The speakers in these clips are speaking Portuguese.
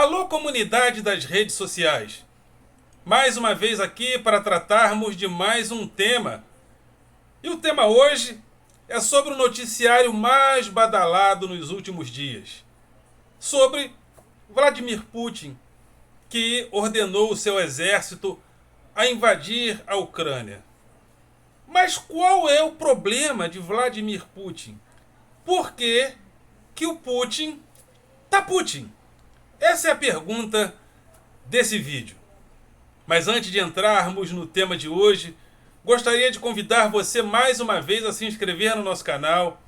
Alô, comunidade das redes sociais! Mais uma vez aqui para tratarmos de mais um tema. E o tema hoje é sobre o noticiário mais badalado nos últimos dias. Sobre Vladimir Putin, que ordenou o seu exército a invadir a Ucrânia. Mas qual é o problema de Vladimir Putin? Por que o Putin tá Putin? Essa é a pergunta desse vídeo. Mas antes de entrarmos no tema de hoje, gostaria de convidar você mais uma vez a se inscrever no nosso canal,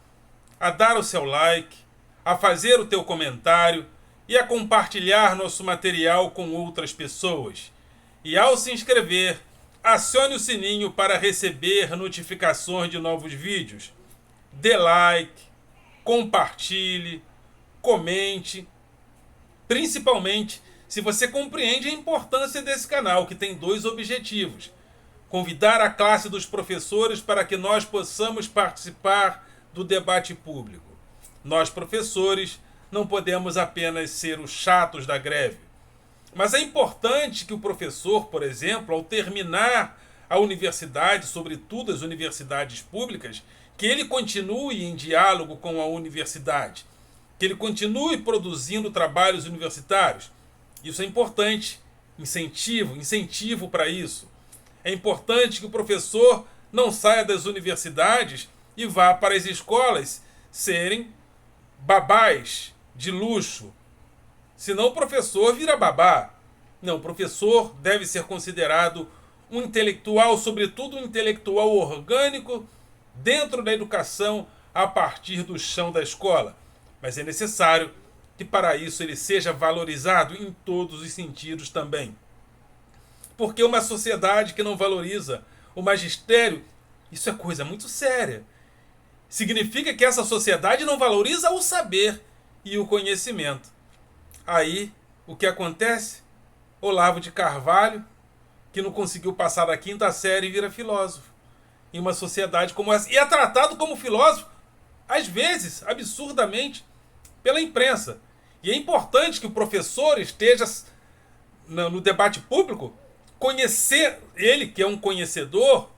a dar o seu like, a fazer o teu comentário e a compartilhar nosso material com outras pessoas. E ao se inscrever, acione o sininho para receber notificações de novos vídeos. Dê like, compartilhe, comente. Principalmente se você compreende a importância desse canal, que tem dois objetivos: convidar a classe dos professores para que nós possamos participar do debate público. Nós, professores, não podemos apenas ser os chatos da greve. Mas é importante que o professor, por exemplo, ao terminar a universidade, sobretudo as universidades públicas, que ele continue em diálogo com a universidade, que ele continue produzindo trabalhos universitários. Isso é importante. Incentivo para isso. É importante que o professor não saia das universidades e vá para as escolas serem babás de luxo. Senão o professor vira babá. Não, o professor deve ser considerado um intelectual, sobretudo um intelectual orgânico, dentro da educação a partir do chão da escola. Mas é necessário que para isso ele seja valorizado em todos os sentidos também. Porque uma sociedade que não valoriza o magistério, isso é coisa muito séria. Significa que essa sociedade não valoriza o saber e o conhecimento. Aí, o que acontece? Olavo de Carvalho, que não conseguiu passar da 5ª série, vira filósofo. Em uma sociedade como essa. E é tratado como filósofo, às vezes, absurdamente, pela imprensa. E é importante que o professor esteja no debate público, conhecer ele, que é um conhecedor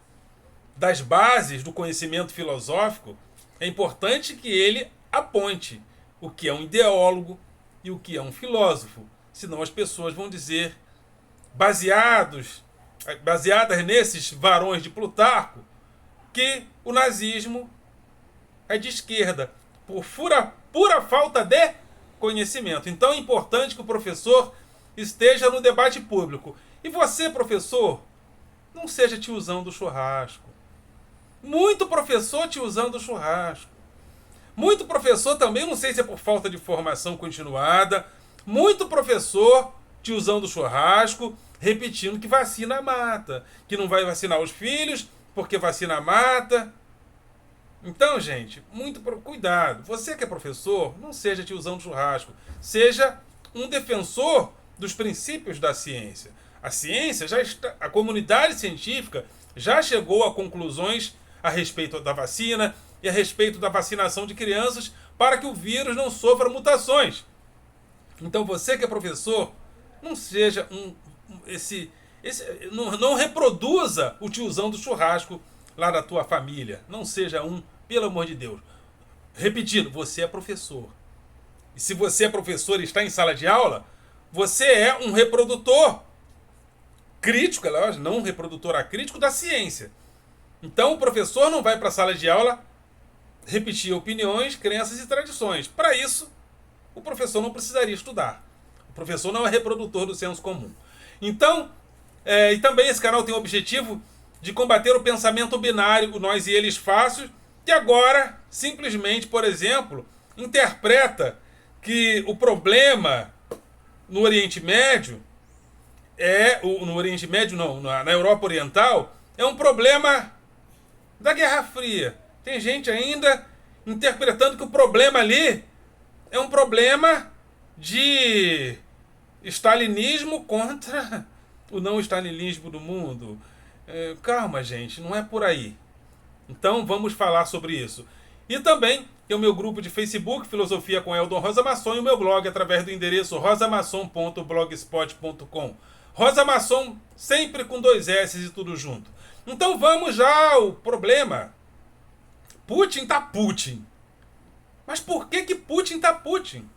das bases do conhecimento filosófico, é importante que ele aponte o que é um ideólogo e o que é um filósofo. Senão as pessoas vão dizer, baseadas nesses varões de Plutarco, que o nazismo é de esquerda, por pura falta de conhecimento. Então é importante que o professor esteja no debate público. E você, professor, não seja tiozão do churrasco. Muito professor tiozão do churrasco. Muito professor também, não sei se é por falta de formação continuada, muito professor tiozão do churrasco, repetindo que vacina mata, que não vai vacinar os filhos porque vacina mata. Então, gente, muito cuidado. Você que é professor, não seja tiozão do churrasco. Seja um defensor dos princípios da ciência. A ciência já está, a comunidade científica já chegou a conclusões a respeito da vacina e a respeito da vacinação de crianças para que o vírus não sofra mutações. Então, você que é professor, não seja não reproduza o tiozão do churrasco lá da tua família. Não seja um, pelo amor de Deus. Repetindo, você é professor. E se você é professor e está em sala de aula, você é um reprodutor crítico, não um reprodutor acrítico da ciência. Então o professor não vai para a sala de aula repetir opiniões, crenças e tradições. Para isso, o professor não precisaria estudar. O professor não é reprodutor do senso comum. Então, e também esse canal tem o objetivo de combater o pensamento binário, o nós e eles fácil, que agora, simplesmente, por exemplo, interpreta que o problema no Oriente Médio no Oriente Médio não, na Europa Oriental, é um problema da Guerra Fria. Tem gente ainda interpretando que o problema ali é um problema de stalinismo contra o não stalinismo do mundo. Calma, gente, não é por aí. Então vamos falar sobre isso. E também tem o meu grupo de Facebook, Filosofia com Eldon Rosa Masson, e o meu blog através do endereço rosamasson.blogspot.com. Rosa Masson sempre com 2 S e tudo junto. Então vamos já ao problema. Putin tá Putin. Mas por que Putin tá Putin?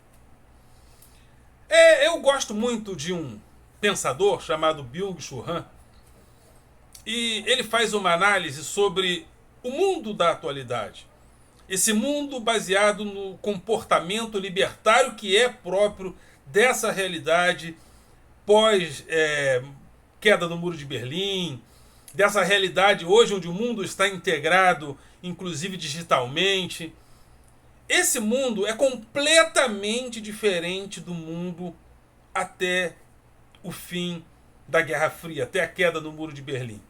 Eu gosto muito de um pensador chamado Byung-Chul Han, e ele faz uma análise sobre o mundo da atualidade. Esse mundo baseado no comportamento libertário que é próprio dessa realidade pós queda do Muro de Berlim, dessa realidade hoje onde o mundo está integrado, inclusive digitalmente. Esse mundo é completamente diferente do mundo até o fim da Guerra Fria, até a queda do Muro de Berlim.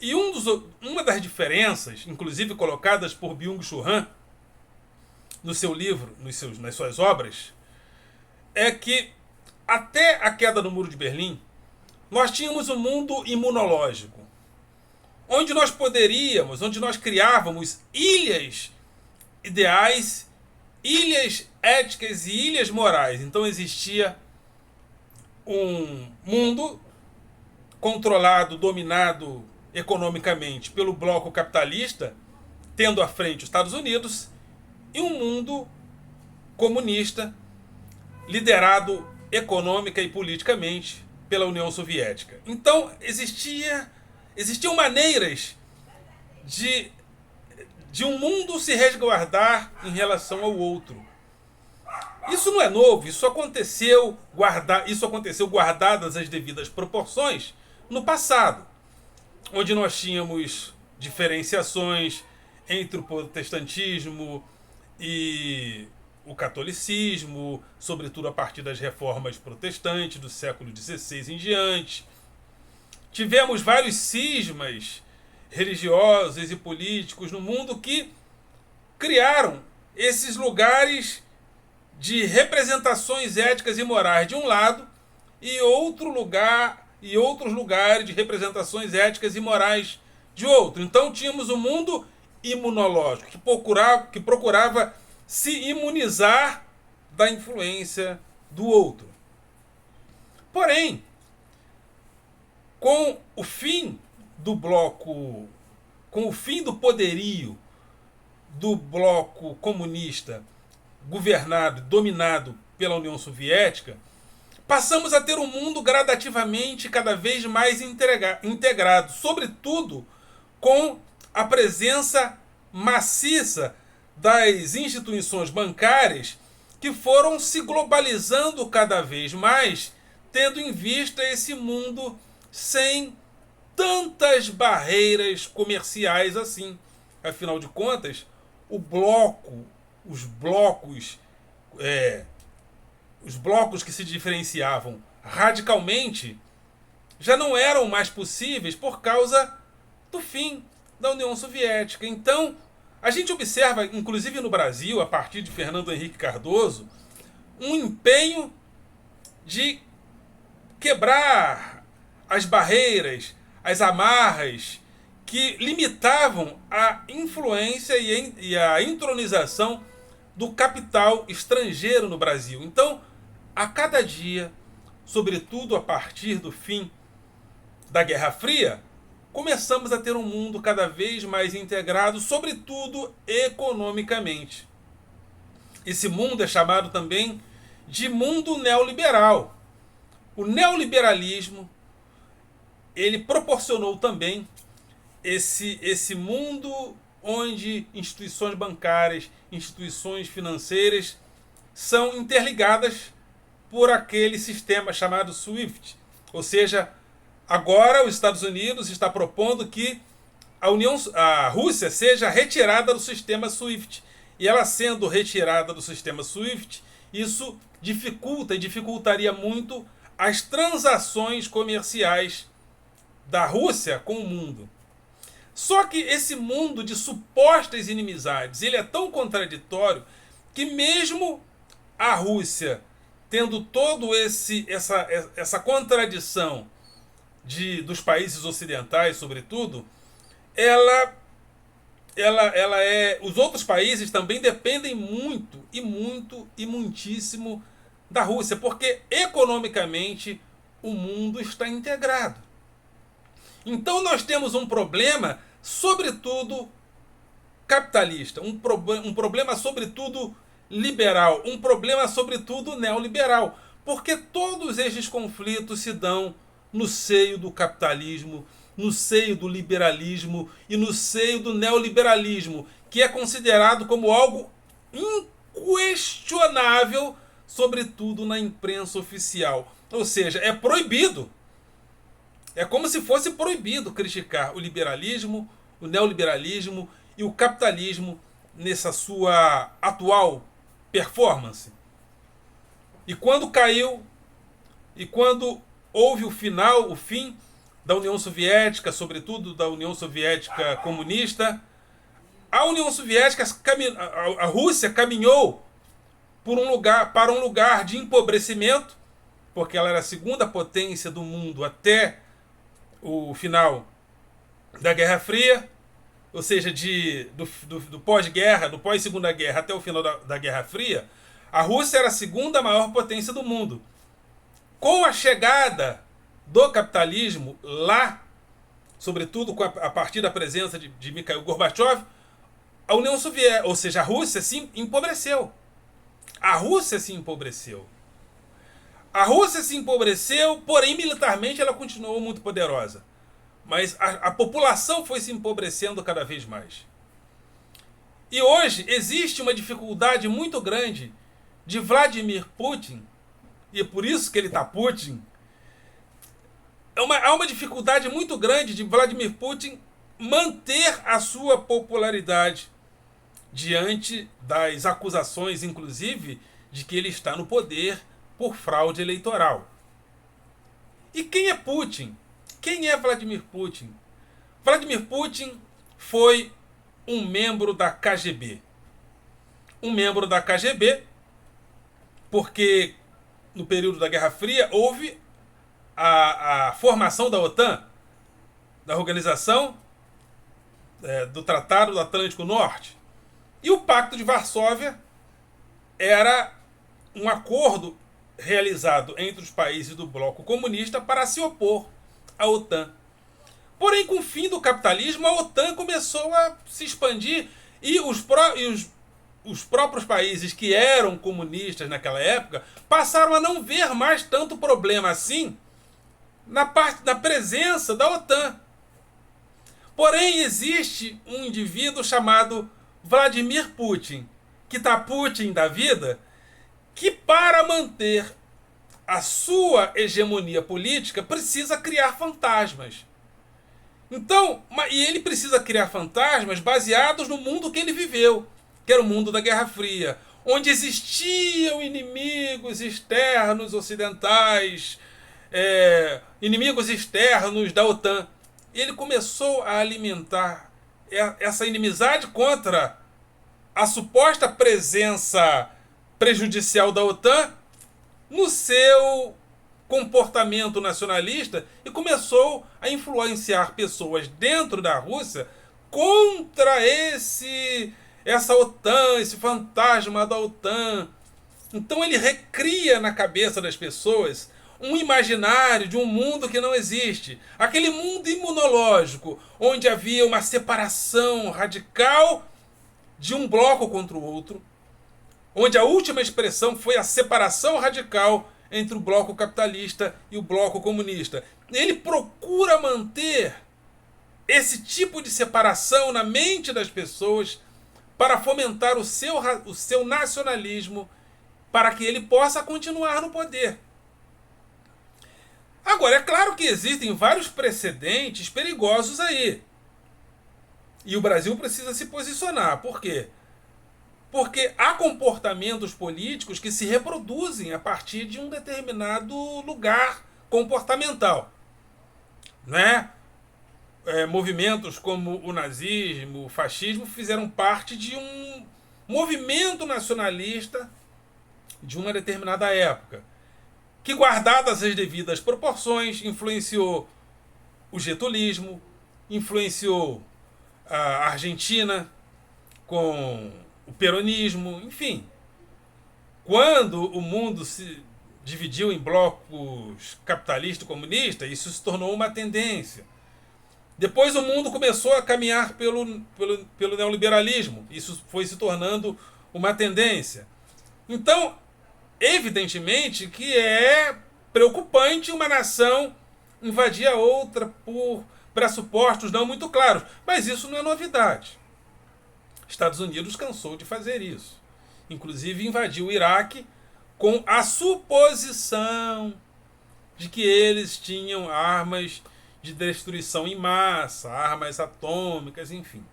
E uma das diferenças, inclusive colocadas por Byung-Chul Han no seu livro, nas suas obras, é que até a queda do Muro de Berlim, nós tínhamos um mundo imunológico, onde nós criávamos ilhas ideais, ilhas éticas e ilhas morais. Então existia um mundo controlado, dominado economicamente pelo bloco capitalista, tendo à frente os Estados Unidos, e um mundo comunista, liderado econômica e politicamente pela União Soviética. Então existiam maneiras de um mundo se resguardar em relação ao outro. Isso não é novo, isso aconteceu guardadas as devidas proporções no passado, onde nós tínhamos diferenciações entre o protestantismo e o catolicismo, sobretudo a partir das reformas protestantes do século XVI em diante. Tivemos vários cismas religiosos e políticos no mundo que criaram esses lugares de representações éticas e morais de um lado e outros lugares de representações éticas e morais de outro. Então tínhamos um mundo imunológico que procurava se imunizar da influência do outro. Porém, com o fim do poderio do bloco comunista governado, dominado pela União Soviética, passamos a ter um mundo gradativamente cada vez mais integrado, sobretudo com a presença maciça das instituições bancárias que foram se globalizando cada vez mais, tendo em vista esse mundo sem tantas barreiras comerciais assim. Afinal de contas, os blocos que se diferenciavam radicalmente já não eram mais possíveis por causa do fim da União Soviética. Então, a gente observa, inclusive no Brasil, a partir de Fernando Henrique Cardoso, um empenho de quebrar as barreiras, as amarras que limitavam a influência e a entronização do capital estrangeiro no Brasil. Então, a cada dia, sobretudo a partir do fim da Guerra Fria, começamos a ter um mundo cada vez mais integrado, sobretudo economicamente. Esse mundo é chamado também de mundo neoliberal. O neoliberalismo, ele proporcionou também esse mundo onde instituições bancárias, instituições financeiras são interligadas por aquele sistema chamado SWIFT. Ou seja, agora os Estados Unidos está propondo que a Rússia seja retirada do sistema SWIFT. E ela sendo retirada do sistema SWIFT, isso dificultaria muito as transações comerciais da Rússia com o mundo. Só que esse mundo de supostas inimizades, ele é tão contraditório que mesmo a Rússia tendo todo essa contradição dos países ocidentais, sobretudo, ela os outros países também dependem muito e muito e muitíssimo da Rússia, porque economicamente o mundo está integrado. Então nós temos um problema, sobretudo capitalista, um problema sobretudo liberal, um problema sobretudo neoliberal, porque todos estes conflitos se dão no seio do capitalismo, no seio do liberalismo e no seio do neoliberalismo, que é considerado como algo inquestionável, sobretudo na imprensa oficial. Ou seja, é proibido. É como se fosse proibido criticar o liberalismo, o neoliberalismo e o capitalismo nessa sua atual performance. E quando caiu, e quando houve o fim da União Soviética, sobretudo da União Soviética comunista, a Rússia caminhou para um lugar de empobrecimento, porque ela era a segunda potência do mundo até o final da Guerra Fria, ou seja, do pós-guerra, do pós-segunda guerra até o final da Guerra Fria, a Rússia era a segunda maior potência do mundo. Com a chegada do capitalismo lá, sobretudo a partir da presença de Mikhail Gorbachev, a União Soviética, ou seja, a Rússia se empobreceu. A Rússia se empobreceu. A Rússia se empobreceu, porém militarmente ela continuou muito poderosa. Mas a população foi se empobrecendo cada vez mais. E hoje existe uma dificuldade muito grande de Vladimir Putin, e é por isso que ele está Putin. Há uma dificuldade muito grande de Vladimir Putin manter a sua popularidade diante das acusações, inclusive, de que ele está no poder por fraude eleitoral. E quem é Putin? Quem é Vladimir Putin? Vladimir Putin foi um membro da KGB. Um membro da KGB porque no período da Guerra Fria houve a formação da OTAN, da Organização do Tratado do Atlântico Norte. E o Pacto de Varsóvia era um acordo realizado entre os países do bloco comunista para se opor à OTAN. Porém, com o fim do capitalismo, a OTAN começou a se expandir e os próprios países que eram comunistas naquela época passaram a não ver mais tanto problema assim na presença da OTAN. Porém, existe um indivíduo chamado Vladimir Putin, que está Putin da vida, que para manter a sua hegemonia política precisa criar fantasmas. Então, e ele precisa criar fantasmas baseados no mundo que ele viveu, que era o mundo da Guerra Fria, onde existiam inimigos externos ocidentais, inimigos externos da OTAN. Ele começou a alimentar essa inimizade contra a suposta presença prejudicial da OTAN no seu comportamento nacionalista e começou a influenciar pessoas dentro da Rússia contra essa OTAN, esse fantasma da OTAN. Então ele recria na cabeça das pessoas um imaginário de um mundo que não existe. Aquele mundo imunológico, onde havia uma separação radical de um bloco contra o outro, onde a última expressão foi a separação radical entre o bloco capitalista e o bloco comunista. Ele procura manter esse tipo de separação na mente das pessoas para fomentar o seu nacionalismo, para que ele possa continuar no poder. Agora, é claro que existem vários precedentes perigosos aí. E o Brasil precisa se posicionar. Por quê? Porque há comportamentos políticos que se reproduzem a partir de um determinado lugar comportamental. Né? Movimentos como o nazismo, o fascismo fizeram parte de um movimento nacionalista de uma determinada época, que, guardadas as devidas proporções, influenciou o getulismo, influenciou a Argentina com o peronismo, enfim. Quando o mundo se dividiu em blocos capitalista e comunista, isso se tornou uma tendência. Depois o mundo começou a caminhar pelo neoliberalismo. Isso foi se tornando uma tendência. Então, evidentemente que é preocupante uma nação invadir a outra por pressupostos não muito claros. Mas isso não é novidade. Estados Unidos cansou de fazer isso. Inclusive invadiu o Iraque com a suposição de que eles tinham armas de destruição em massa, armas atômicas, enfim.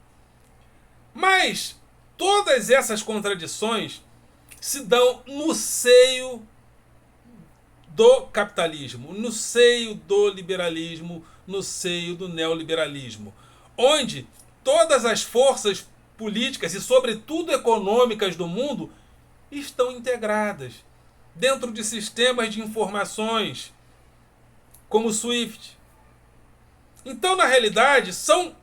Mas todas essas contradições se dão no seio do capitalismo, no seio do liberalismo, no seio do neoliberalismo, onde todas as forças políticas e, sobretudo, econômicas do mundo estão integradas dentro de sistemas de informações como o SWIFT. Então, na realidade, são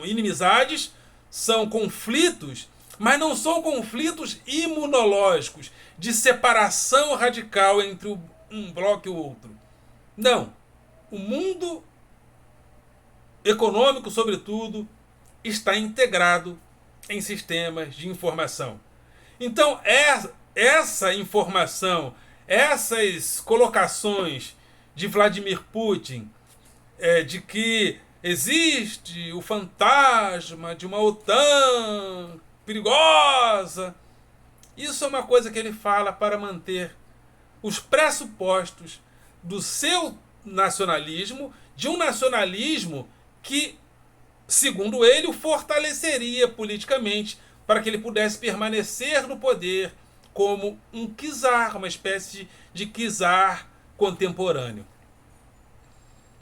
inimizades, são conflitos, mas não são conflitos imunológicos, de separação radical entre um bloco e o outro. Não. O mundo econômico, sobretudo, está integrado em sistemas de informação. Então, essa informação, essas colocações de Vladimir Putin, de que existe o fantasma de uma OTAN perigosa, isso é uma coisa que ele fala para manter os pressupostos do seu nacionalismo, de um nacionalismo que, segundo ele, o fortaleceria politicamente para que ele pudesse permanecer no poder como um czar, uma espécie de czar contemporâneo.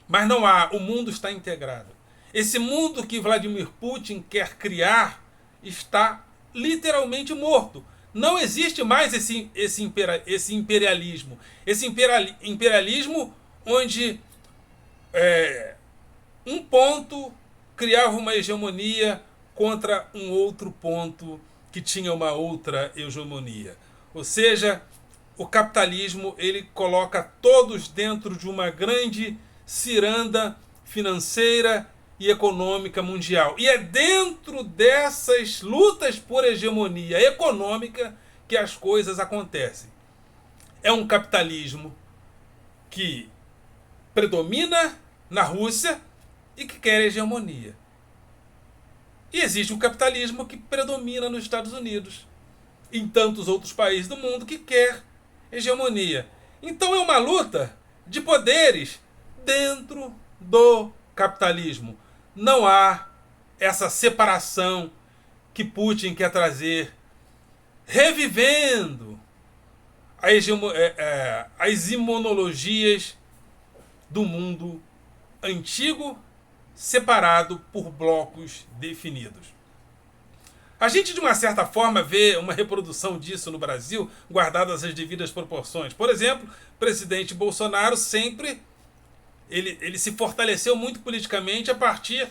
Mas não há, o mundo está integrado. Esse mundo que Vladimir Putin quer criar está literalmente morto. Não existe mais esse imperialismo. Esse imperialismo onde um ponto criava uma hegemonia contra um outro ponto que tinha uma outra hegemonia. Ou seja, o capitalismo ele coloca todos dentro de uma grande ciranda financeira e econômica mundial. E é dentro dessas lutas por hegemonia econômica que as coisas acontecem. É um capitalismo que predomina na Rússia e que quer hegemonia. E existe um capitalismo que predomina nos Estados Unidos e em tantos outros países do mundo que quer hegemonia. Então é uma luta de poderes dentro do capitalismo. Não há essa separação que Putin quer trazer, revivendo as imunologias do mundo antigo, separado por blocos definidos. A gente, de uma certa forma, vê uma reprodução disso no Brasil, guardadas as devidas proporções. Por exemplo, o presidente Bolsonaro sempre ele se fortaleceu muito politicamente a partir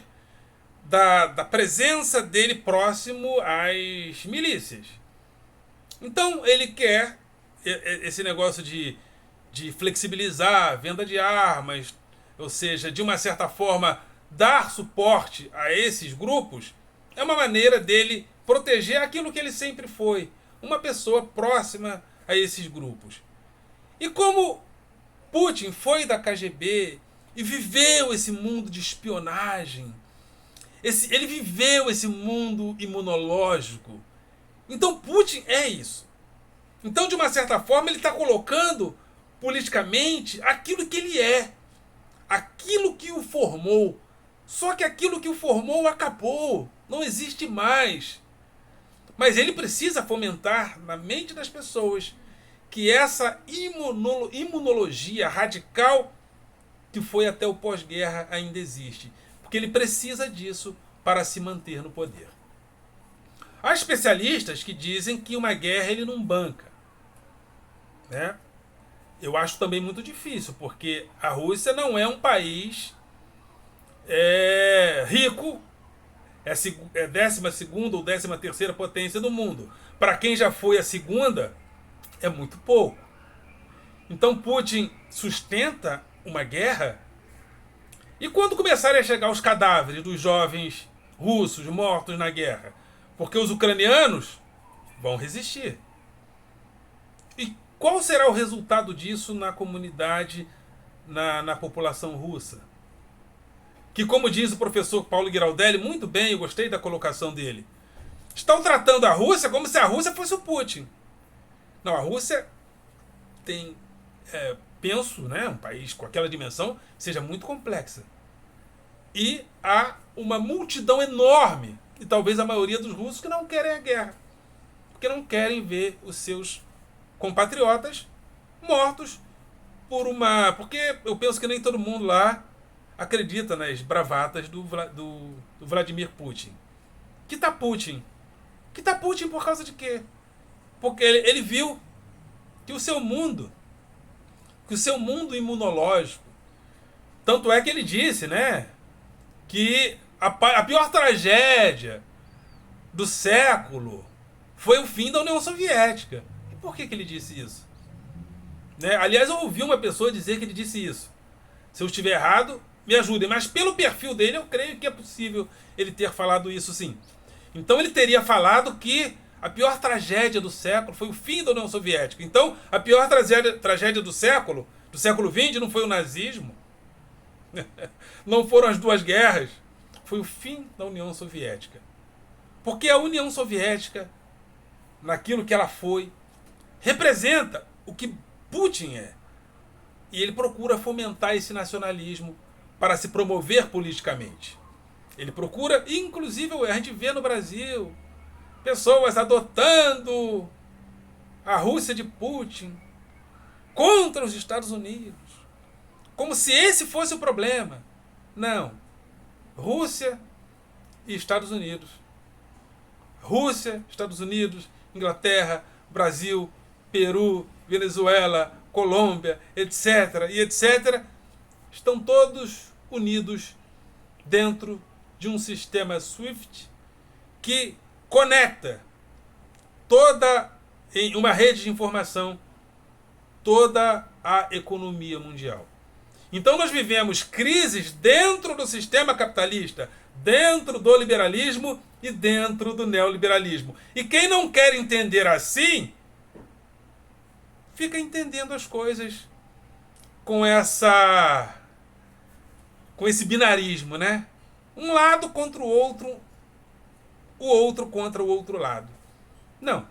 da presença dele próximo às milícias. Então ele quer esse negócio de flexibilizar a venda de armas, ou seja, de uma certa forma dar suporte a esses grupos, é uma maneira dele proteger aquilo que ele sempre foi, uma pessoa próxima a esses grupos. E como Putin foi da KGB e viveu esse mundo de espionagem, ele viveu esse mundo imunológico. Então Putin é isso. Então, de uma certa forma, ele está colocando politicamente aquilo que ele é, aquilo que o formou. Só que aquilo que o formou acabou, não existe mais. Mas ele precisa fomentar na mente das pessoas que essa imunologia radical que foi até o pós-guerra ainda existe. Porque ele precisa disso para se manter no poder. Há especialistas que dizem que uma guerra ele não banca. Né? Eu acho também muito difícil, porque a Rússia não é um país rico é a 12ª ou 13ª potência do mundo. Para quem já foi a segunda, é muito pouco. Então Putin sustenta uma guerra, e quando começarem a chegar os cadáveres dos jovens russos mortos na guerra? Porque os ucranianos vão resistir. E qual será o resultado disso na comunidade, na população russa? Que, como diz o professor Paulo Giraldelli, muito bem, eu gostei da colocação dele, estão tratando a Rússia como se a Rússia fosse o Putin. Não, a Rússia tem, penso, né, um país com aquela dimensão, seja muito complexa. E há uma multidão enorme, e talvez a maioria dos russos, que não querem a guerra. Porque não querem ver os seus compatriotas mortos por uma... Porque eu penso que nem todo mundo lá acredita nas bravatas do Vladimir Putin. Que tá Putin? Que tá Putin por causa de quê? Porque ele viu que o seu mundo imunológico, tanto é que ele disse, né, que a pior tragédia do século foi o fim da União Soviética. E por que ele disse isso? Né? Aliás, eu ouvi uma pessoa dizer que ele disse isso. Se eu estiver errado, me ajudem. Mas pelo perfil dele, eu creio que é possível ele ter falado isso, sim. Então ele teria falado que a pior tragédia do século foi o fim da União Soviética. Então, a pior tragédia do século XX, não foi o nazismo, não foram as duas guerras, foi o fim da União Soviética. Porque a União Soviética, naquilo que ela foi, representa o que Putin é. E ele procura fomentar esse nacionalismo para se promover politicamente. Ele procura, inclusive a gente vê no Brasil, pessoas adotando a Rússia de Putin contra os Estados Unidos, como se esse fosse o problema. Não. Rússia e Estados Unidos. Rússia, Estados Unidos, Inglaterra, Brasil, Peru, Venezuela, Colômbia, etc. e etc. estão todos unidos dentro de um sistema SWIFT que conecta em uma rede de informação toda a economia mundial. Então nós vivemos crises dentro do sistema capitalista, dentro do liberalismo e dentro do neoliberalismo. E quem não quer entender assim, fica entendendo as coisas com esse binarismo, né? Um lado contra o outro contra o outro lado. Não.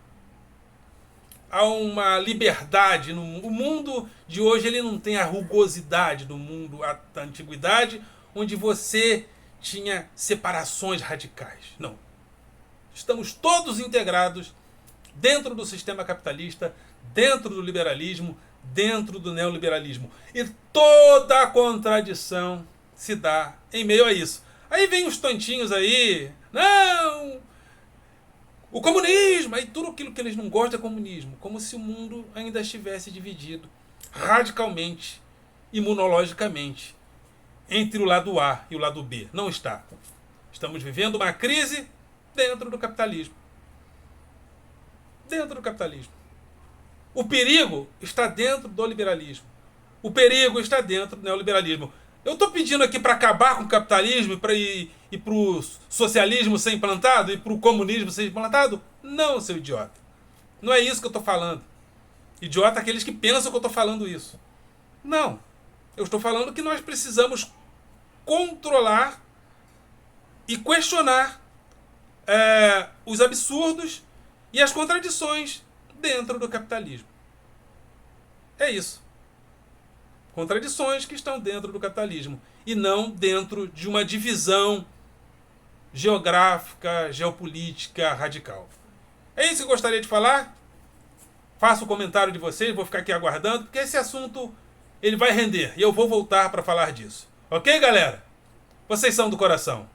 Há uma liberdade no mundo. O mundo de hoje ele não tem a rugosidade do mundo da antiguidade, onde você tinha separações radicais. Não. Estamos todos integrados dentro do sistema capitalista, dentro do liberalismo, dentro do neoliberalismo. E toda a contradição se dá em meio a isso. Aí vem os tontinhos aí, não, o comunismo, aí tudo aquilo que eles não gostam é comunismo, como se o mundo ainda estivesse dividido radicalmente, imunologicamente, entre o lado A e o lado B. Não está. Estamos vivendo uma crise dentro do capitalismo. Dentro do capitalismo. O perigo está dentro do liberalismo. O perigo está dentro do neoliberalismo. Eu estou pedindo aqui para acabar com o capitalismo e para o socialismo ser implantado e para o comunismo ser implantado? Não, seu idiota. Não é isso que eu estou falando. Idiota é aqueles que pensam que eu estou falando isso. Não. Eu estou falando que nós precisamos controlar e questionar os absurdos e as contradições dentro do capitalismo. É isso. Contradições que estão dentro do capitalismo e não dentro de uma divisão geográfica, geopolítica radical. É isso que eu gostaria de falar. Faço o comentário de vocês, vou ficar aqui aguardando, porque esse assunto ele vai render e eu vou voltar para falar disso. Ok, galera? Vocês são do coração.